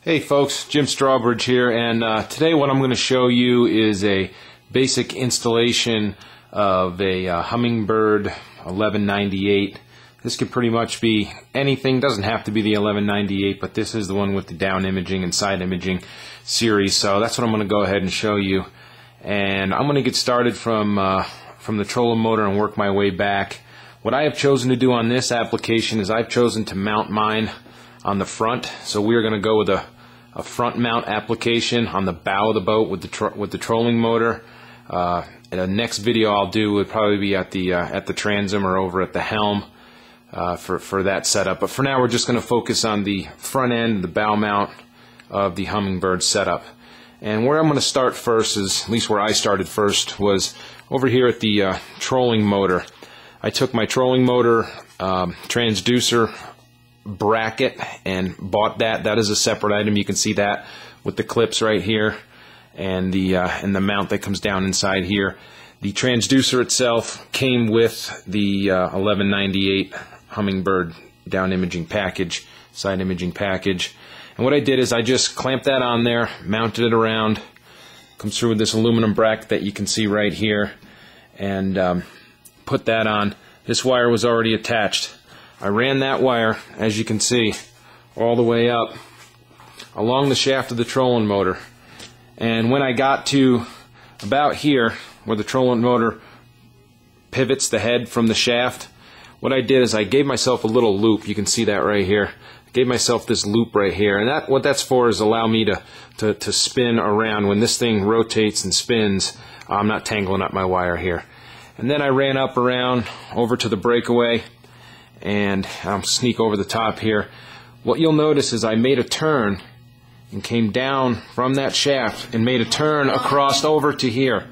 Hey folks, Jim Strawbridge here, and today what I'm going to show you is a basic installation of a Humminbird 1198. This could pretty much be anything, doesn't have to be the 1198, but this is the one with the down imaging and side imaging series, so that's what I'm going to go ahead and show you. And I'm going to get started from the trolling motor and work my way back. What I have chosen to do on this application is I've chosen to mount mine on the front, so we're going to go with a front mount application on the bow of the boat with the trolling motor. The next video I'll do would probably be at the transom or over at the helm for that setup. But for now, we're just going to focus on the front end, the bow mount of the Humminbird setup. And where I'm going to start first is, at least where I started first, was over here at the trolling motor. I took my trolling motor transducer bracket and bought that. That is a separate item. You can see that with the clips right here and the mount that comes down inside here. The transducer itself came with the 1198 Humminbird down imaging package, side imaging package. And what I did is I just clamped that on there, mounted it around, comes through with this aluminum bracket that you can see right here, and put that on. This wire was already attached. I ran that wire, as you can see, all the way up along the shaft of the trolling motor. And when I got to about here, where the trolling motor pivots the head from the shaft, what I did is I gave myself a little loop. You can see that right here. I gave myself this loop right here. And what that's for is allow me to spin around. When this thing rotates and spins, I'm not tangling up my wire here. And then I ran up around over to the breakaway, and I'll sneak over the top here. What you'll notice is I made a turn and came down from that shaft and made a turn across over to here.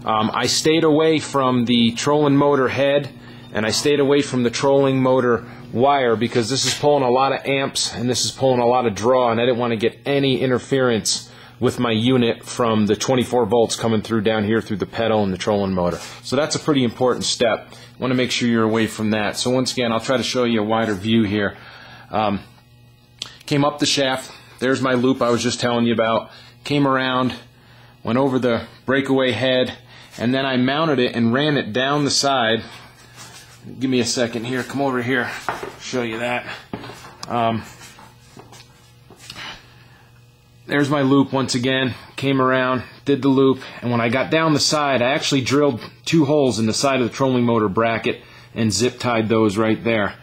I stayed away from the trolling motor head, and I stayed away from the trolling motor wire because this is pulling a lot of amps and this is pulling a lot of draw, and I didn't want to get any interference with my unit from the 24 volts coming through down here through the pedal and the trolling motor. So that's a pretty important step. You want to make sure you're away from that. So once again, I'll try to show you a wider view here. Came up the shaft. There's my loop I was just telling you about. Came around, went over the breakaway head, and then I mounted it and ran it down the side. Give me a second here. Come over here. Show you that. There's my loop once again. Came around, did the loop, and when I got down the side, I actually drilled 2 holes in the side of the trolling motor bracket and zip tied those right there.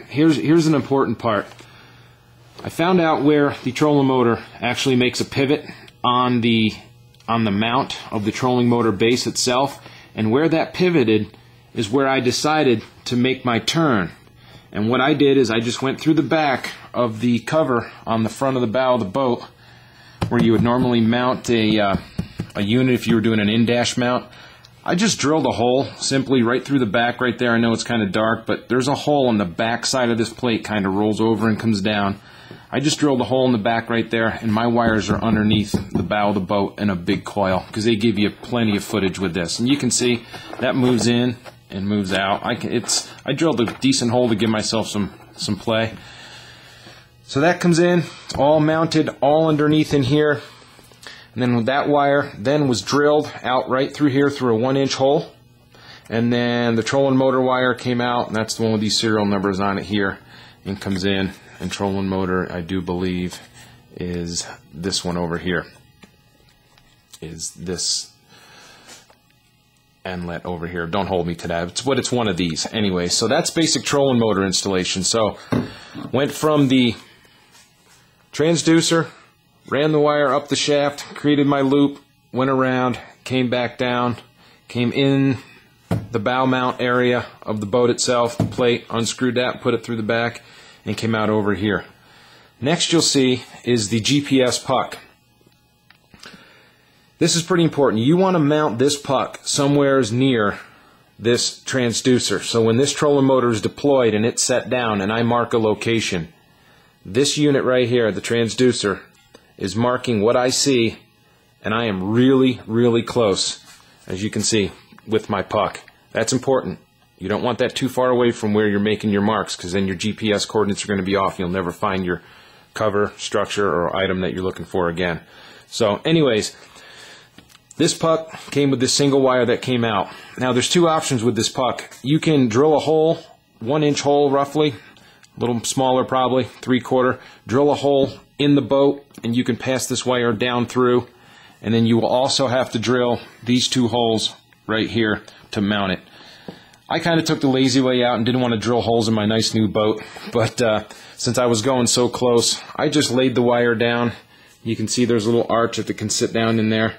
Here's an important part. I found out where the trolling motor actually makes a pivot on the mount of the trolling motor base itself, and where that pivoted is where I decided to make my turn. And what I did is I just went through the back of the cover on the front of the bow of the boat, where you would normally mount a unit if you were doing an in-dash mount. I just drilled a hole simply right through the back right there. I know it's kind of dark, but there's a hole on the back side of this plate, kind of rolls over and comes down. I just drilled a hole in the back right there, and my wires are underneath the bow of the boat in a big coil, because they give you plenty of footage with this. And you can see that moves in and moves out. I drilled a decent hole to give myself some play. So that comes in, it's all mounted, all underneath in here. And then that wire then was drilled out right through here through a 1-inch hole. And then the trolling motor wire came out, and that's the one with these serial numbers on it here, and comes in. And trolling motor, I do believe, is this one over here. Is this inlet over here. Don't hold me to that. It's one of these. Anyway, so that's basic trolling motor installation. So went from the transducer, ran the wire up the shaft, created my loop, went around, came back down, came in the bow mount area of the boat itself, the plate, unscrewed that, put it through the back, and came out over here. Next you'll see is the GPS puck. This is pretty important. You want to mount this puck somewhere near this transducer. So when this trolling motor is deployed and it's set down and I mark a location, this unit right here, the transducer, is marking what I see, and I am really, really close, as you can see, with my puck. That's important. You don't want that too far away from where you're making your marks, because then your GPS coordinates are going to be off. You'll never find your cover, structure, or item that you're looking for again. So anyways, this puck came with this single wire that came out. Now there's two options with this puck. You can drill a hole, 1-inch hole roughly, a little smaller probably, 3/4, drill a hole in the boat, and you can pass this wire down through, and then you will also have to drill these two holes right here to mount it. I kind of took the lazy way out and didn't want to drill holes in my nice new boat, but since I was going so close, I just laid the wire down. You can see there's a little arch that can sit down in there,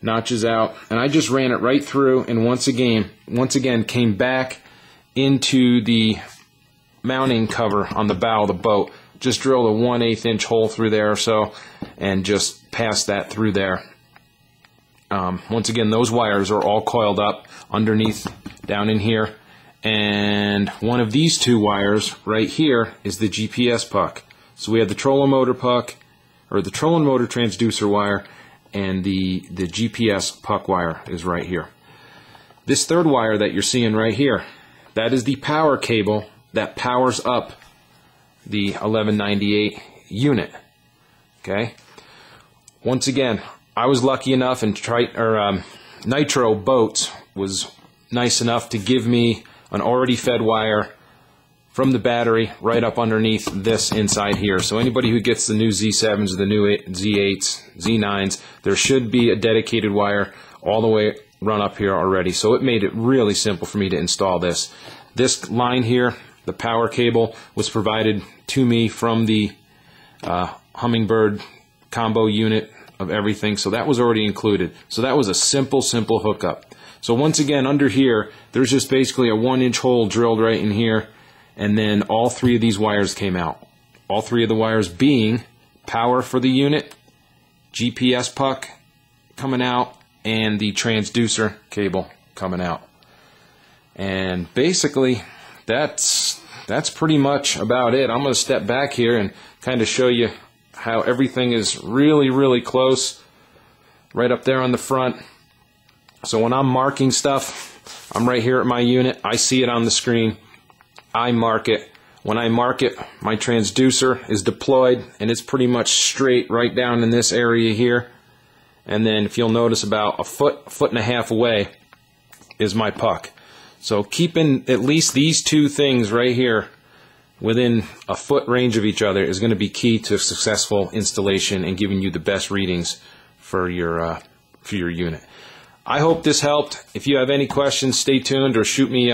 notches out, and I just ran it right through, and once again came back into the mounting cover on the bow of the boat. Just drilled a 1/8 inch hole through there or so, and just passed that through there. Once again, those wires are all coiled up underneath down in here, and one of these two wires right here is the GPS puck. So we have the trolling motor puck, or the trolling motor transducer wire, and the GPS puck wire is right here. This third wire that you're seeing right here, that is the power cable that powers up the 1198 unit. Okay. Once again, I was lucky enough, and Nitro Boats was nice enough to give me an already fed wire from the battery right up underneath this inside here. So anybody who gets the new Z7s or the new Z8s, Z9s, there should be a dedicated wire all the way run up here already. So it made it really simple for me to install this. This line here, the power cable, was provided to me from the Humminbird combo unit of everything, so that was already included. So that was a simple hookup. So once again, under here, there's just basically a 1-inch hole drilled right in here, and then all three of these wires came out. All three of the wires being power for the unit, GPS puck coming out, and the transducer cable coming out. And basically, that's pretty much about it. I'm going to step back here and kind of show you how everything is really close right up there on the front. So when I'm marking stuff, I'm right here at my unit. I see it on the screen. I mark it. When I mark it, my transducer is deployed, and it's pretty much straight right down in this area here. And then if you'll notice, about a foot and a half away is my puck. So keeping at least these two things right here within a foot range of each other is going to be key to successful installation and giving you the best readings for your unit. I hope this helped. If you have any questions, stay tuned or shoot me